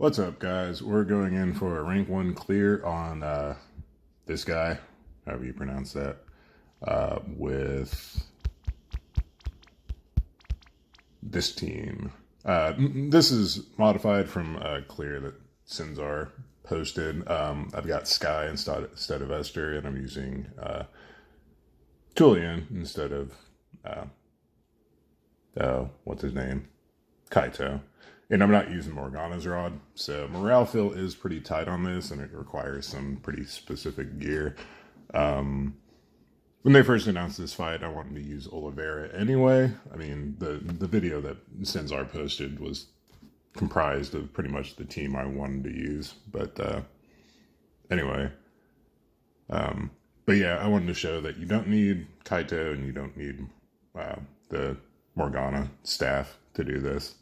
What's up, guys? We're going in for a rank 1 clear on this guy, however you pronounce that, with this team. This is modified from a clear that Sinzar posted. I've got Sky instead of Esther, and I'm using Tulien instead of, what's his name? Kaito. And I'm not using Morgana's rod, so morale fill is pretty tight on this, and it requires some pretty specific gear. When they first announced this fight, I wanted to use Oliveira anyway. I mean, the video that Sinzar posted was comprised of pretty much the team I wanted to use. But anyway, but yeah, I wanted to show that you don't need Kaito and you don't need the Morgana staff to do this.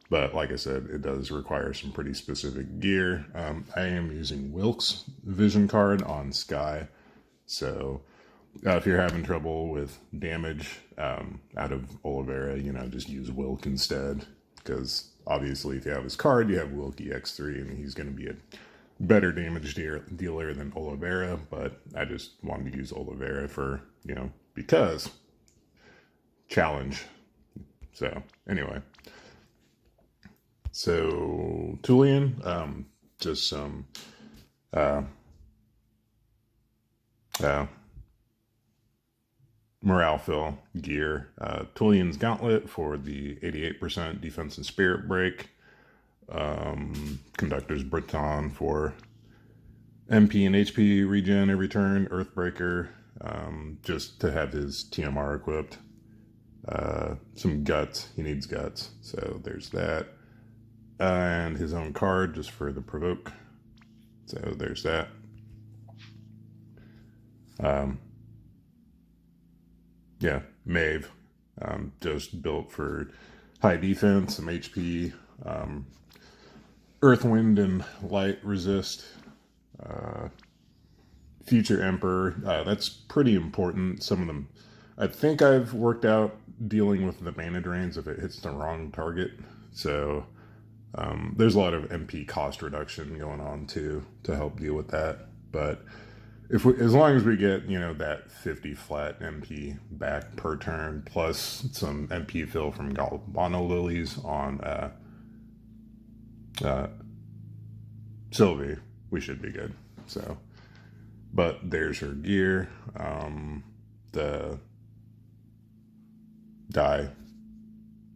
But like I said, it does require some pretty specific gear. I am using Wilk's vision card on Sky. So if you're having trouble with damage out of Oliveira, just use Wilk instead. Because obviously if you have his card, you have Wilk EX3, and he's going to be a better damage dealer than Oliveira. But I just wanted to use Oliveira for, because challenge. So anyway. So, Tulien, just some, morale fill gear. Tulien's Gauntlet for the 88% defense and spirit break. Conductor's Breton for MP and HP regen every turn. Earthbreaker, just to have his TMR equipped. Some guts, he needs guts, so there's that. And his own card just for the provoke. So there's that. Yeah, Maeve. Just built for high defense, some HP, Earth, Wind, and Light resist. Future Emperor. That's pretty important. Some of them, I think I've worked out dealing with the mana drains if it hits the wrong target. So there's a lot of MP cost reduction going on too to help deal with that. But as long as we get that 50 flat MP back per turn plus some MP fill from Galvano Lilies on Sylvie, we should be good. So, but there's her gear. The die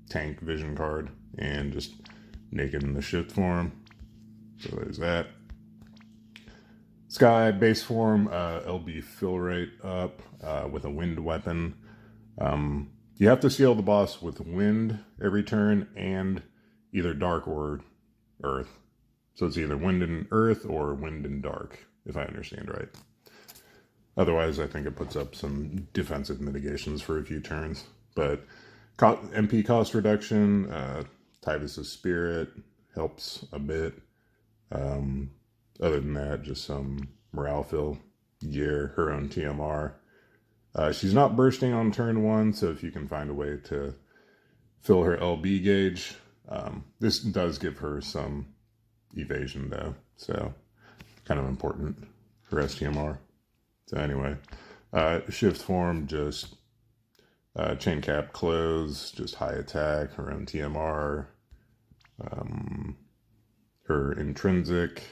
tank vision card, and just naked in the shift form. So there's that. Sky base form, LB fill rate up with a wind weapon. You have to seal the boss with wind every turn and either dark or earth. So it's either wind and earth or wind and dark, if I understand right. Otherwise, I think it puts up some defensive mitigations for a few turns. But MP cost reduction, Titus' Spirit helps a bit. Other than that, just some morale fill gear, her own TMR. She's not bursting on turn 1, so if you can find a way to fill her LB gauge, this does give her some evasion though, so kind of important for STMR. So anyway, shift form, just chain cap close, just high attack, her own TMR, her intrinsic,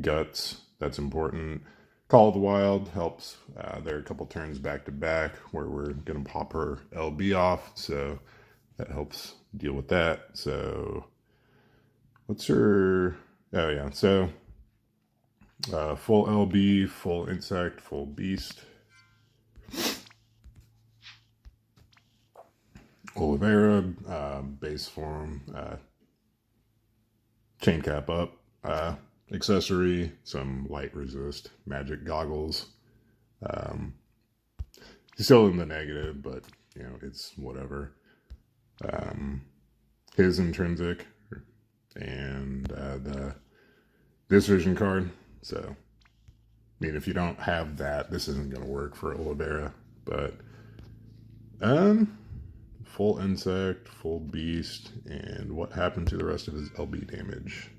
guts, that's important. Call of the Wild helps. There are a couple turns back to back where we're going to pop her LB off, so that helps deal with that. So what's her, oh yeah, so full LB, full insect, full beast. Oliveira, base form, chain cap up, accessory, some light resist, magic goggles. Still in the negative, but it's whatever. His intrinsic, and this vision card. So, I mean, if you don't have that, this isn't going to work for Oliveira. But full insect, full beast, and what happened to the rest of his LB damage?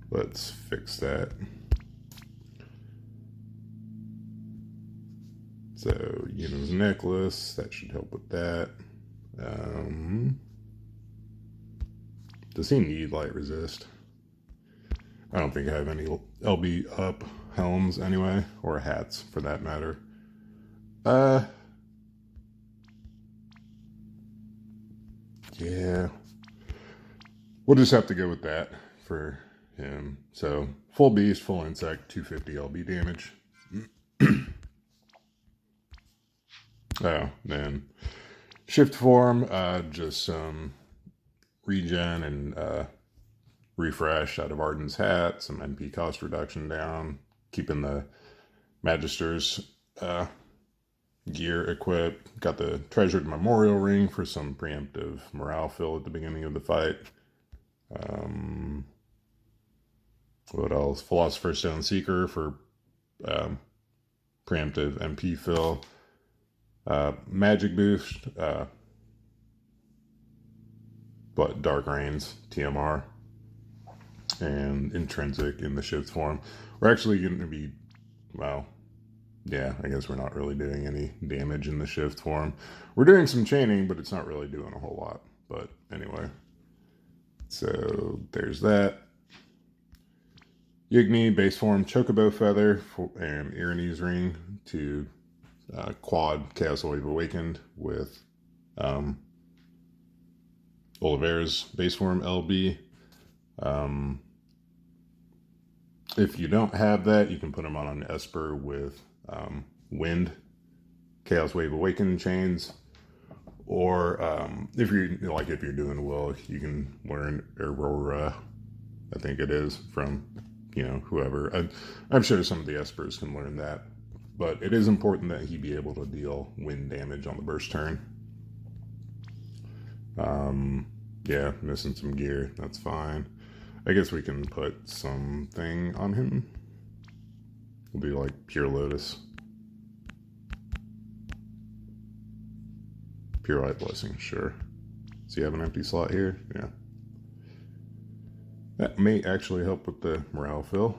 Let's fix that. So, Yuna's necklace, that should help with that. Does he need light resist? I don't think I have any LB up helms anyway, or hats for that matter. Yeah. We'll just have to go with that for him. So, full beast, full insect, 250 LB damage. Oh, then shift form, just some regen and refresh out of Arden's hat, some NP cost reduction down, keeping the Magister's gear equipped. Got the Treasured Memorial Ring for some preemptive morale fill at the beginning of the fight. What else? Philosopher's Stone Seeker for preemptive MP fill. Magic boost, but Dark Reigns, TMR, and Intrinsic in the shift form. We're actually going to be, well, yeah, I guess we're not really doing any damage in the shift form. We're doing some chaining, but it's not really doing a whole lot. But anyway, so there's that. Yigni, base form, Chocobo Feather, and Irene's Ring to quad Chaos Wave Awakened with Oliver's base form LB. If you don't have that, you can put them on an Esper with Wind Chaos Wave Awakened chains, or if you're doing Will, you can learn Aurora. I think it is from whoever. I'm sure some of the Espers can learn that. But it is important that he be able to deal wind damage on the burst turn. Yeah, missing some gear. That's fine. I guess we can put something on him. We'll do like Pure Lotus. Pure Light Blessing, sure. Does he have an empty slot here? Yeah. That may actually help with the morale fill.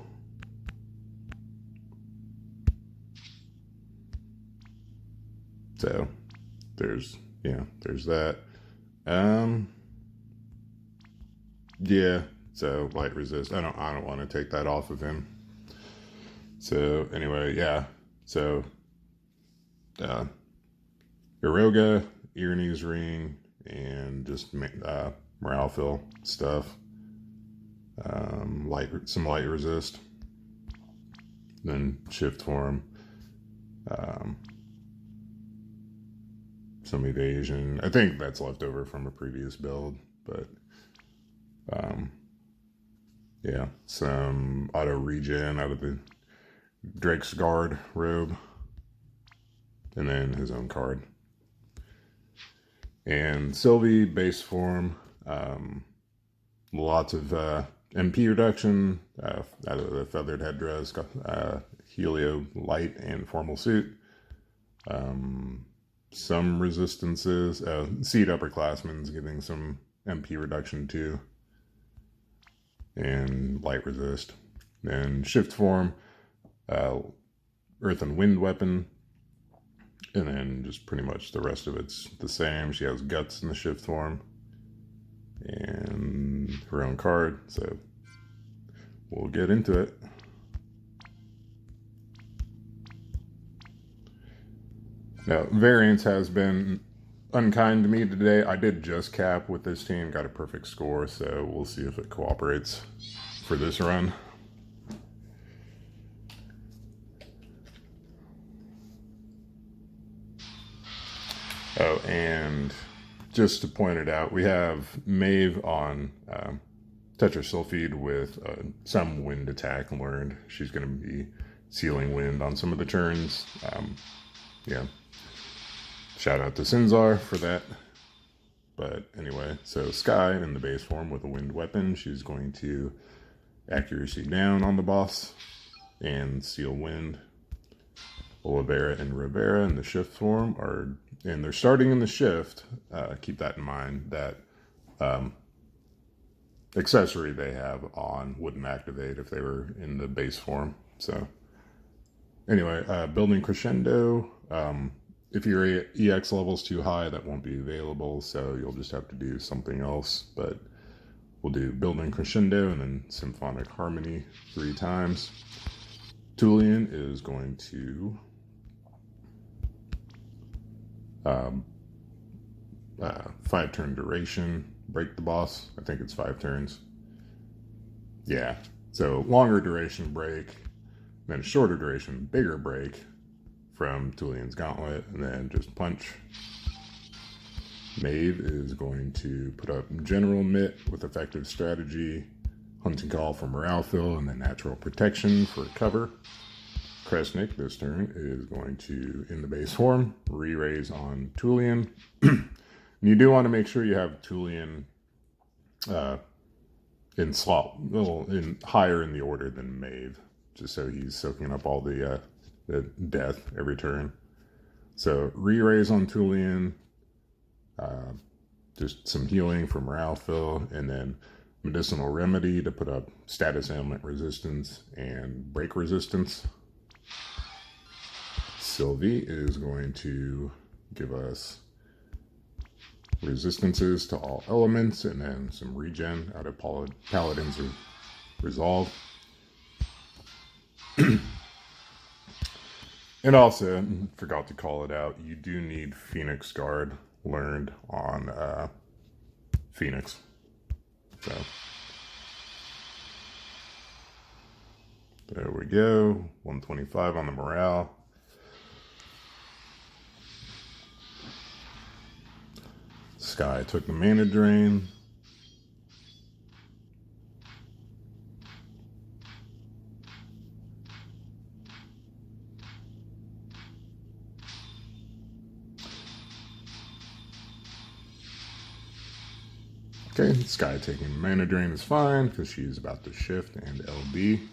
So there's that. Yeah, so light resist. I don't want to take that off of him. So anyway, yeah. So Iroga, Irene's Ring, and just morale fill stuff. Some light resist. Then shift form. Some evasion. I think that's left over from a previous build, but yeah, some auto regen out of the Drake's Guard robe, and then his own card. And Sylvie base form, lots of MP reduction out of the feathered headdress, Helio light and formal suit. Some resistances, Seed Upperclassmen's giving some MP reduction too, and light resist. Then shift form, Earth and Wind weapon, and then just pretty much the rest of it's the same. She has guts in the shift form, and her own card, so we'll get into it. Now, variance has been unkind to me today. I did just cap with this team, got a perfect score, so we'll see if it cooperates for this run. Oh, and just to point it out, we have Maeve on Tetrasulfide with some wind attack learned. She's going to be sealing wind on some of the turns. Yeah. Shout out to Sinzar for that. But anyway, so Sky in the base form with a wind weapon. She's going to accuracy down on the boss and seal wind. Oliveira and Rivera in the shift form and they're starting in the shift. Keep that in mind. That accessory they have on wouldn't activate if they were in the base form. So anyway, building crescendo. If your EX level's too high, that won't be available, so you'll just have to do something else. But we'll do building crescendo and then symphonic harmony 3 times. Tulien is going to 5-turn duration, break the boss. I think it's 5 turns. Yeah, so longer duration break, then a shorter duration, bigger break from Tulien's Gauntlet, and then just punch. Maeve is going to put up General Mitt with effective strategy, Hunting Call for morale fill, and then natural protection for cover. Kresnik this turn is going to, in the base form, re-raise on Tulien. You do want to make sure you have Tulien in slot, higher in the order than Maeve, just so he's soaking up all the death every turn. So re-raise on Tulien, just some healing for morale fill, and then medicinal remedy to put up status ailment resistance and break resistance. Sylvie is going to give us resistances to all elements and then some regen out of Paladin's Resolve. And also, forgot to call it out, you do need Phoenix Guard learned on Phoenix. So, there we go. 125 on the morale. Sky took the mana drain. Okay, Sky taking mana drain is fine because she's about to shift and LB.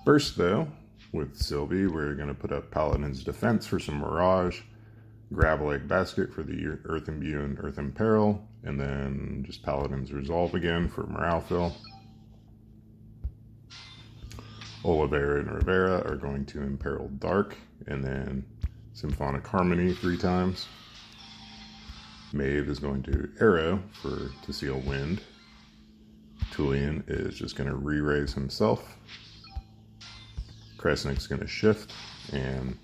First, though, with Sylvie, we're going to put up Paladin's Defense for some Mirage, Gravelake Basket for the Earth Imbue and Earth Imperil, and then just Paladin's Resolve again for morale fill. Oliveira and Rivera are going to Imperil Dark, and then Symphonic Harmony 3 times. Maeve is going to Arrow to seal Wind. Tulien is just going to re-raise himself. Kresnik's going to shift and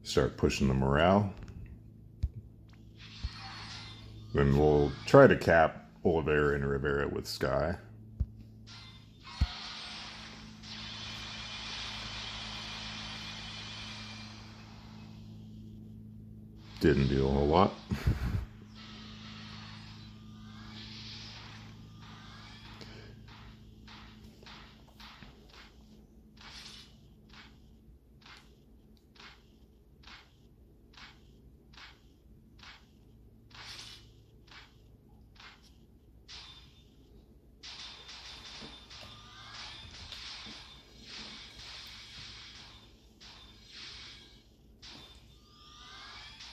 start pushing the morale. Then we'll try to cap Oliveira and Rivera with Sky. Didn't do a whole lot.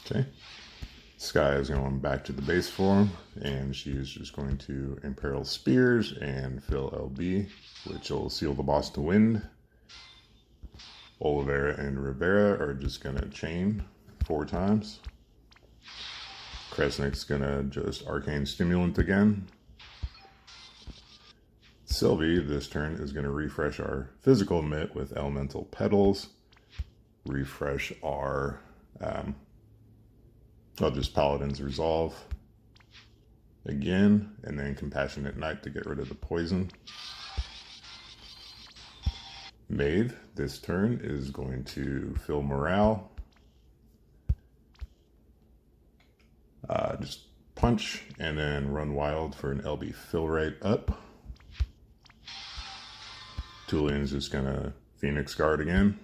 Okay, Sky is going back to the base form, and she is just going to Imperil Spears and fill LB, which will seal the boss to Wind. Oliveira and Rivera are just going to chain 4 times. Kresnik's going to just Arcane Stimulant again. Sylvie, this turn, is going to refresh our physical mitt with Elemental Petals. Refresh our... I'll just Paladin's Resolve again, and then Compassionate Night to get rid of the poison. Maeve, this turn, is going to fill morale. Just punch and then run wild for an LB fill rate up. Tulien's just going to Phoenix Guard again.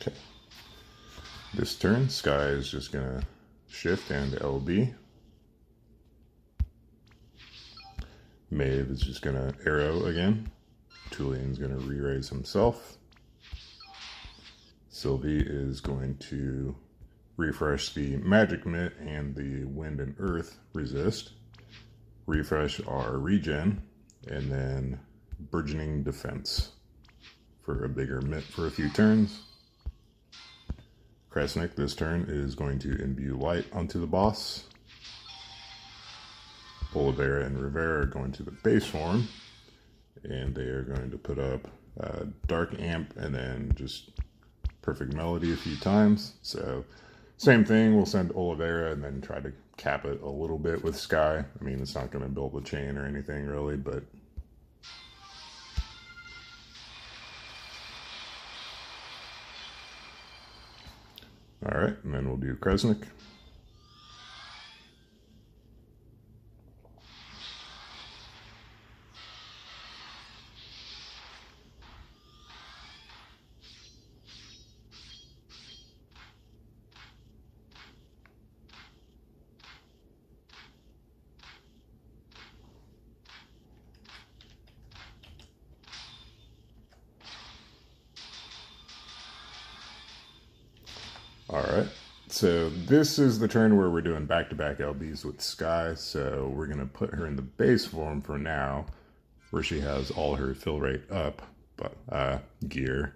Okay. This turn, Sky is just going to shift and LB. Maeve is just going to arrow again. Tulien's going to re-raise himself. Sylvie is going to refresh the Magic Mitt and the Wind and Earth resist. Refresh our regen, and then Burgeoning Defense for a bigger mitt for a few turns. Kresnik this turn is going to imbue light onto the boss. Olivera and Rivera are going to the base form, and they are going to put up Dark Amp and then just Perfect Melody a few times. So same thing, we'll send Olivera and then try to cap it a little bit with Sky. I mean, it's not going to build a chain or anything really, but all right, and then we'll do Kresnik. All right, so this is the turn where we're doing back-to-back LBs with Sky, so we're going to put her in the base form for now, where she has all her fill rate up but gear,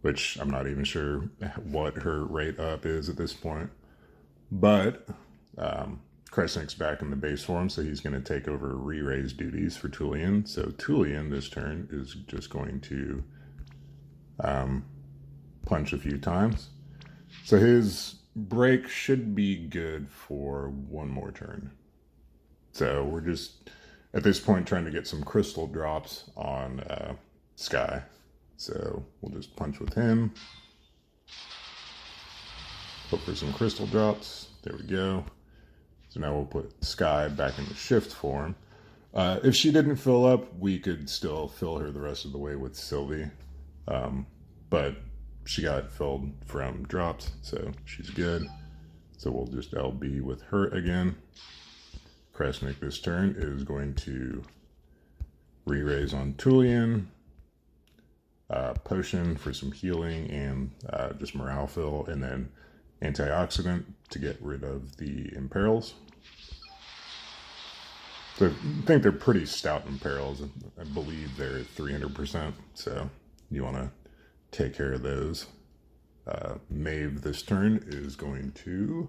which I'm not even sure what her rate up is at this point. But Kresnik's back in the base form, so he's going to take over re-raise duties for Tulien. So Tulien this turn is just going to punch a few times. So his break should be good for one more turn. So we're just, at this point, trying to get some crystal drops on Sky. So we'll just punch with him. Hope for some crystal drops. There we go. So now we'll put Sky back in the shift form. If she didn't fill up, we could still fill her the rest of the way with Sylvie. But she got filled from drops, so she's good. So we'll just LB with her again. Kresnik this turn is going to re-raise on Tulien, potion for some healing and just morale fill, and then antioxidant to get rid of the imperils. So I think they're pretty stout imperils. I believe they're 300%, so you want to take care of those. Maeve this turn is going to,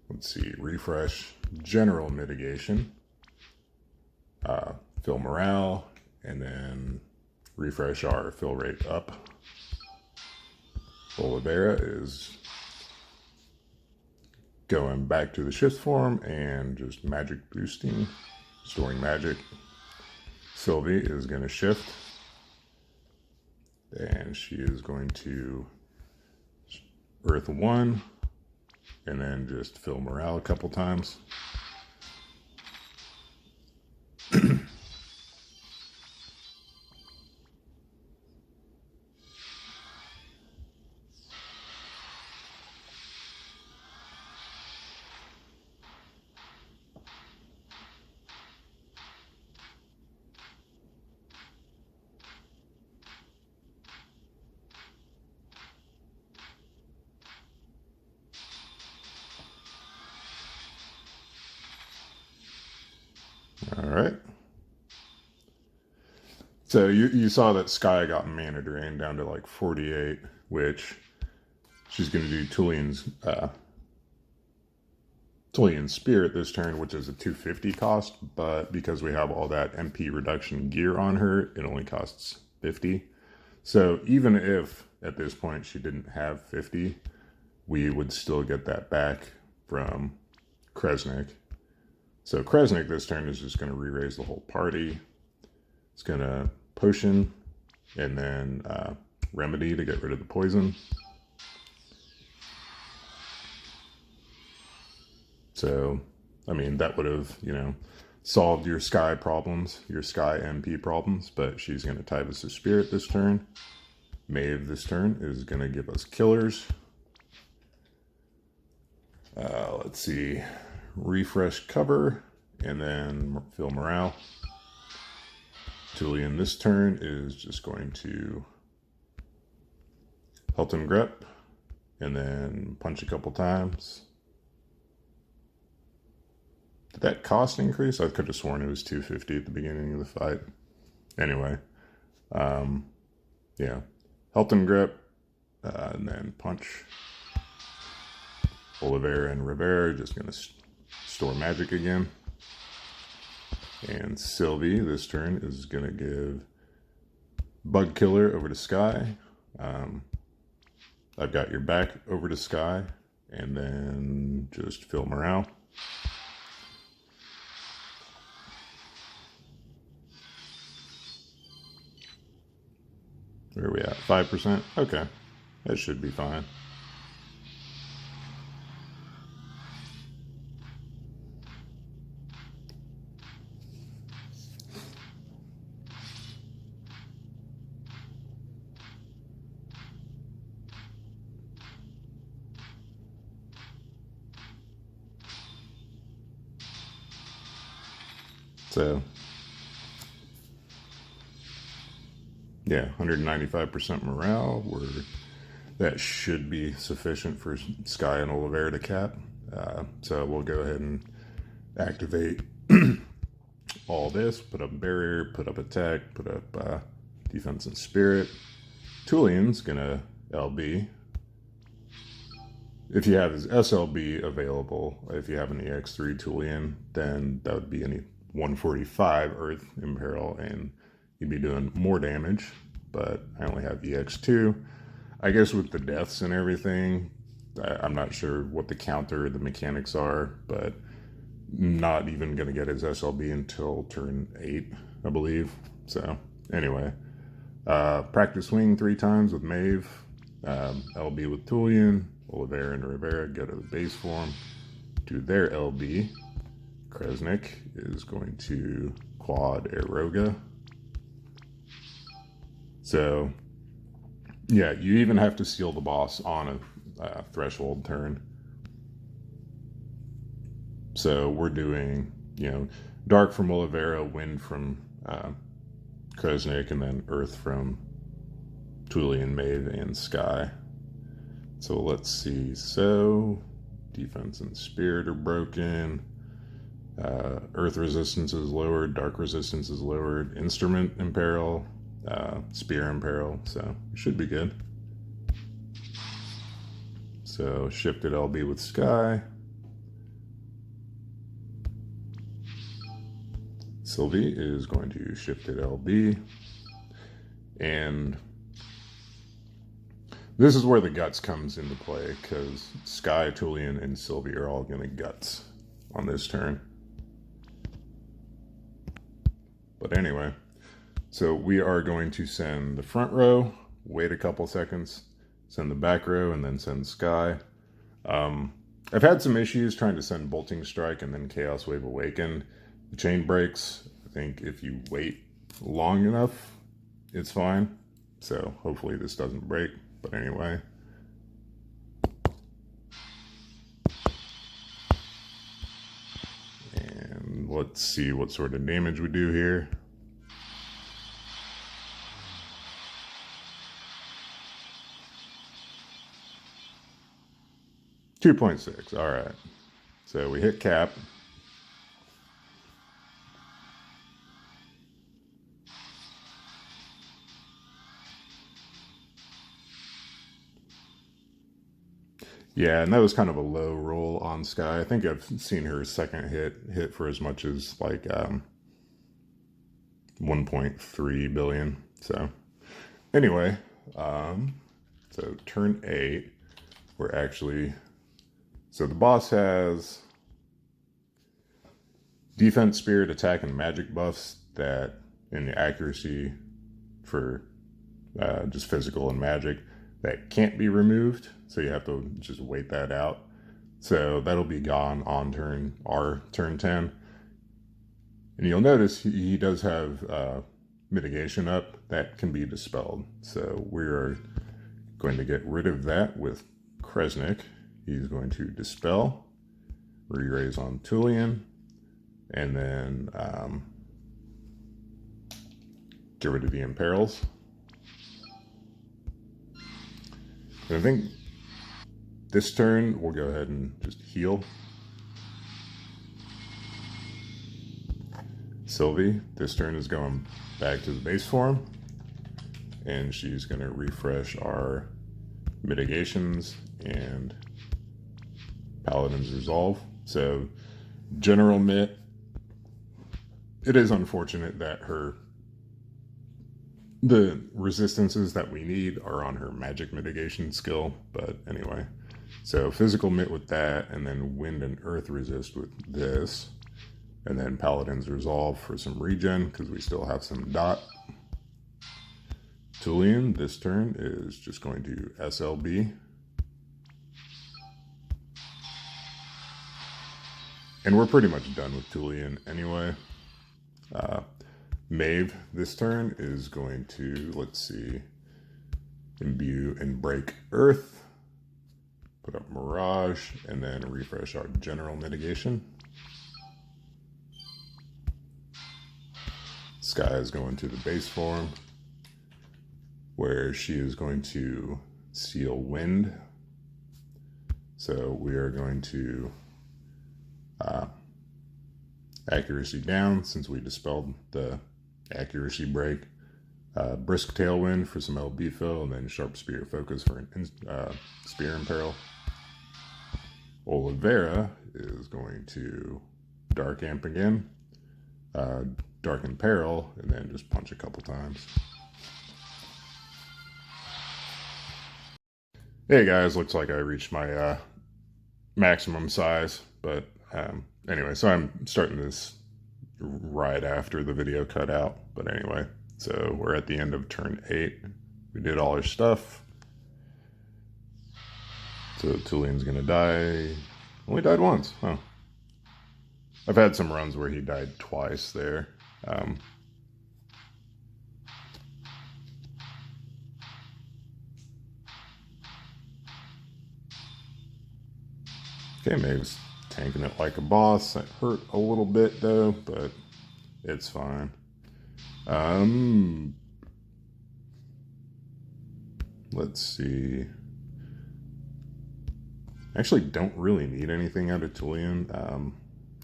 let's see, refresh general mitigation, fill morale, and then refresh our fill rate up. Olivera is going back to the shift form and just magic boosting, storing magic. Sylvie is going to shift, and she is going to Earth 1 and then just fill morale a couple times. All right. So you saw that Sky got mana drain down to like 48, which she's going to do Tulien's Spirit this turn, which is a 250 cost, but because we have all that MP reduction gear on her, it only costs 50. So even if at this point she didn't have 50, we would still get that back from Kresnik. So Kresnik this turn is just going to re-raise the whole party. It's going to potion and then remedy to get rid of the poison. So, I mean, that would have, solved your Sky problems, your Sky MP problems, but she's going to Typhus of Spirit this turn. Maeve this turn is going to give us killers. Let's see, refresh cover, and then fill morale. Tulien this turn is just going to Halt and Grep, and then punch a couple times. Did that cost increase? I could have sworn it was 250 at the beginning of the fight. Anyway, yeah, Halt and Grep, and then punch. Oliveira and Rivera just going to store magic again. And Sylvie this turn is going to give Bug Killer over to Sky. I've got your back over to Sky, and then just fill morale. Where are we at? 5%? Okay, that should be fine. So, yeah, 195% morale. That should be sufficient for Sky and Oliveira to cap. So we'll go ahead and activate all this, put up barrier, put up attack, put up defense and spirit. Tulien's gonna LB. If you have his SLB available, if you have an EX3 Tulien, then that would be any 145 Earth Imperil, and you'd be doing more damage, but I only have EX2. I guess with the deaths and everything, I'm not sure what the counter, the mechanics are, but not even going to get his SLB until turn 8, I believe. So, anyway, practice swing 3 times with Maeve, LB with Tulien, Oliveira and Rivera go to the base form, do their LB. Kresnik is going to quad Eroga. So, yeah, you even have to seal the boss on a threshold turn. So we're doing, Dark from Oliveira, Wind from Kresnik, and then Earth from Tulien, Maeve, and Sky. So let's see. So, defense and spirit are broken. Earth resistance is lowered, dark resistance is lowered, instrument imperil, spear imperil, so it should be good. So shifted LB with Sky. Sylvie is going to shifted LB. And this is where the guts comes into play, because Sky, Tulien, and Sylvie are all going to guts on this turn. But anyway, so we are going to send the front row, wait a couple seconds, send the back row, and then send Sky. I've had some issues trying to send Bolting Strike and then Chaos Wave Awaken. The chain breaks. I think if you wait long enough, it's fine. So hopefully this doesn't break. But anyway. And let's see what sort of damage we do here. $2.6, all right. So we hit cap. Yeah, and that was kind of a low roll on Sky. I think I've seen her second hit for as much as like 1.3 billion. So anyway, so turn 8, we're actually, so the boss has defense, spirit, attack, and magic buffs that in the accuracy for just physical and magic that can't be removed. So you have to just wait that out. So that'll be gone on turn 10. And you'll notice he does have mitigation up, that can be dispelled. So we're going to get rid of that with Kresnik. He's going to dispel, re-raise on Tulien, and then get rid of the imperils. And I think this turn we'll go ahead and just heal Sylvie. This turn is going back to the base form, and she's going to refresh our mitigations and Paladin's Resolve. So general mit, it is unfortunate that the resistances that we need are on her magic mitigation skill, but anyway. So physical mit with that, and then wind and earth resist with this, and then Paladin's Resolve for some regen because we still have some dot. Tulien this turn is just going to SLB. And we're pretty much done with Tulien anyway. Maeve this turn is going to, let's see, imbue and break earth, put up Mirage, and then refresh our general mitigation. Sky is going to the base form, where she is going to seal wind. So we are going to accuracy down since we dispelled the accuracy break. Brisk tailwind for some LB fill, and then sharp spear focus for an spear imperil. Olivera is going to dark amp again, dark imperil, and then just punch a couple times. Hey guys, looks like I reached my maximum size, but anyway, so I'm starting this right after the video cut out, but anyway, so we're at the end of turn 8. We did all our stuff. So Tulien's gonna die. Only died once, huh? I've had some runs where he died twice there. Okay, Maeve's tanking it like a boss. That hurt a little bit though, but it's fine. Let's see. Actually don't really need anything out of Tulien.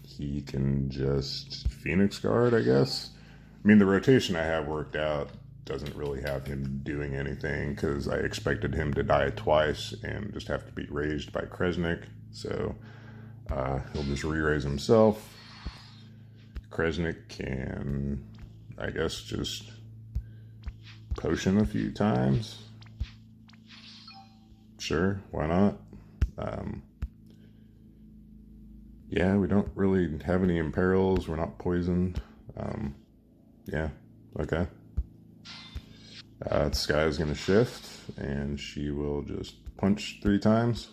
He can just Phoenix Guard, I guess. I mean, the rotation I have worked out doesn't really have him doing anything because I expected him to die twice and just have to be raised by Kresnik. So he'll just re-raise himself. Kresnik can, I guess, just potion a few times. Sure, why not? Yeah, we don't really have any imperils. We're not poisoned. Yeah, okay. Sky is going to shift, and she will just punch 3 times.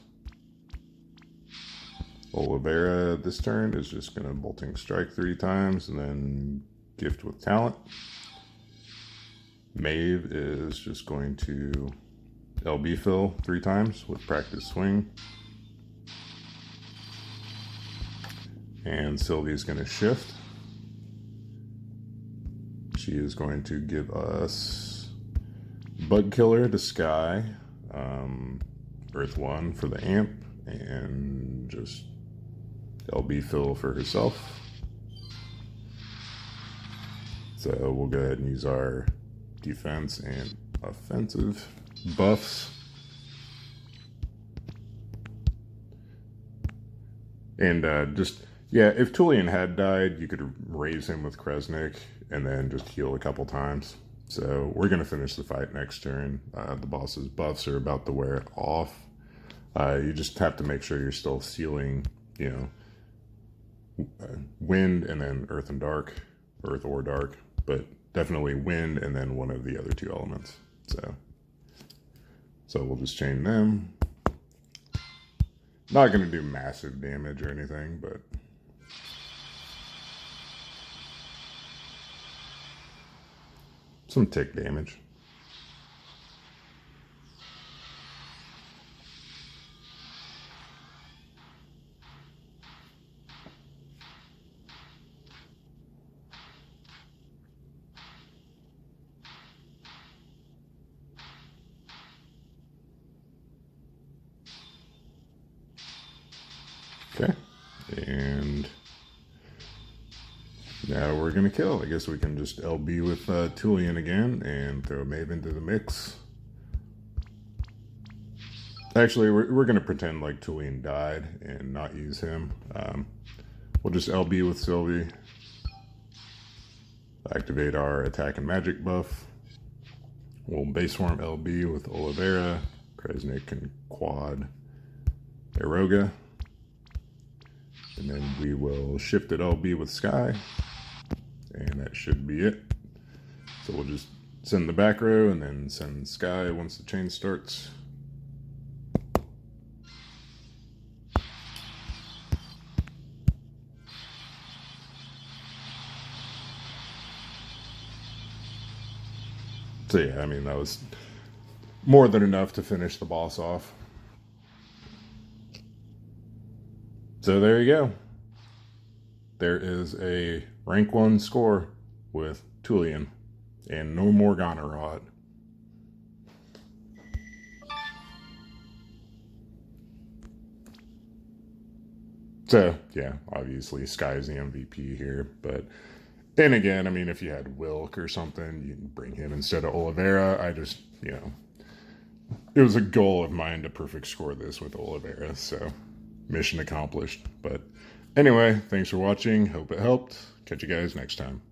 Olivera this turn is just going to bolting strike 3 times, and then gift with talent. Maeve is just going to LB fill 3 times with practice swing. And Sylvie's going to shift. She is going to give us Bug Killer to Sky, Earth 1 for the amp, and just LB fill for herself. So we'll go ahead and use our defense and offensive buffs. And just, yeah, if Tulien had died, you could raise him with Kresnik and then just heal a couple times. So we're going to finish the fight next turn. The boss's buffs are about to wear off. You just have to make sure you're still sealing, you know, wind and then earth and dark, earth or dark, but definitely wind and then one of the other 2 elements. So we'll just chain them. Not going to do massive damage or anything, but some tick damage. Okay, and now we're going to kill. I guess we can just LB with Tulien again and throw Maeve into the mix. Actually, we're going to pretend like Tulien died and not use him. We'll just LB with Sylvie. Activate our attack and magic buff. We'll base form LB with Olivera, Kresnik, and Quad Eroga. And then we will shift it LB with Sky. And that should be it. So we'll just send the back row and then send Sky once the chain starts. So yeah, I mean, that was more than enough to finish the boss off. So there you go. There is a rank 1 score with Tulien and no Morgana Rod. So yeah, obviously Sky's the MVP here, but then again, I mean, if you had Wilk or something, you can bring him instead of Olivera. I just, you know, it was a goal of mine to perfect score this with Olivera, so mission accomplished. But anyway, thanks for watching. Hope it helped. Catch you guys next time.